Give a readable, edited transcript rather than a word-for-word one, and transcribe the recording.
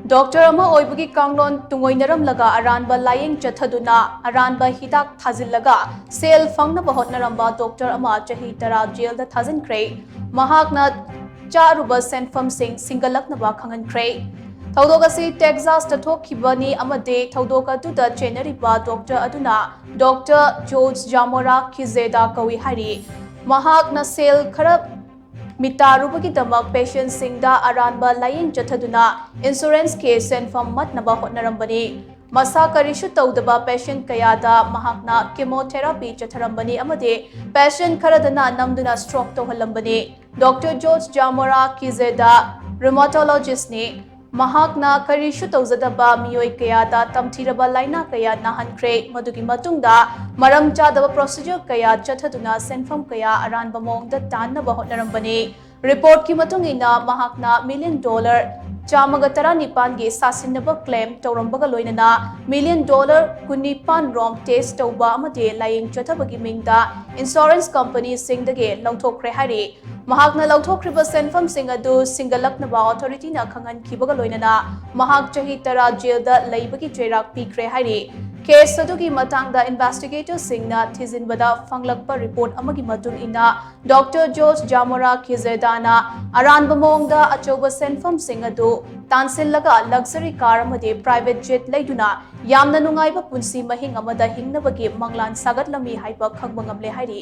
doctor अमा ओइबगी कांगलोन तुंगोइनरम लगा अरानबा लायेंग चथदुना अरानबा हिदाक थाजिलगा cell फंगनबा होटनरंबा doctor अमा चही तरा जेल दा थाजिनख्रे महाकना चारुबा सेंफम सिंह सिंगलकनबा खंगनख्रे थौदोगसी टेक्सास तथोखिबनी अमदे थौदोक अदुदा चेनरिबा डॉक्टर अदुना डॉक्टर जॉर्ज जामोरा खिजेदा कवि हरी महाकना सेल खरब मितारुबगीदमक पेशेंटसिंगदा अरानबा लायेंग चथदुना इंश्योरेंस के सेंफम मतनबा होटनरंबनी मसा करिशु तौदबा पेशेंट कयादा महाकना केमोथेरापी चथरंबनी अमदे पेशेंट खरदना नमदुना स्ट्रोक तोहलंबनी डॉक्टर जॉर्ज जामोरा किजेदा रुमाटोलॉजिस्ट ने महाकना करिशु तौजदबा मियोय कयादा तमथिरबा लाइना कया नाहनख्रे मदुगी मतुंगदा मरम चादबा प्रोसीजर कया चथदुना सेंफम कया अरानबा मोंगदा ताननबा होटनरंबनी रिपोर्ट की मतुंगिना महाकना $1 मिलियन चामगा तरा निपान गे सासिनबा क्लेम तौरंबगा लोइनना $1 मिलियन कुनिपान रोम टेस्ट तौबा अमदे लायेंग चथबगी मिंगदा इंश्योरेंस कंपनी सिंगदगे लौथोखरे हारी महाकना लौथोखरिबा सेंफम सिंग अदु सिंगलकनबा अथॉरिटीना खंगनखिबगा लोइनना महाक चही तरा जेलदा लैबगी चेराक पीख्रे हारी केस अदुगी मतंगदा इन्वेस्टिगेटर सिंगना थिजिनबदा फंगलकपा रिपोर्ट अमगी मतुंग इना डॉक्टर जॉर्ज जामोरा खिजेदाना अरानबा मोंगदा अचौबा सेंफम सिंग अदु तानसिलगा लग्जरी कार अमदे प्राइवेट जेट लैदुना यामना नुंगाइबा पुंसी महिंग अमदा हिंगनबगी मंगलान सागतलमी हाइबा खंगबा ngamle हाइरी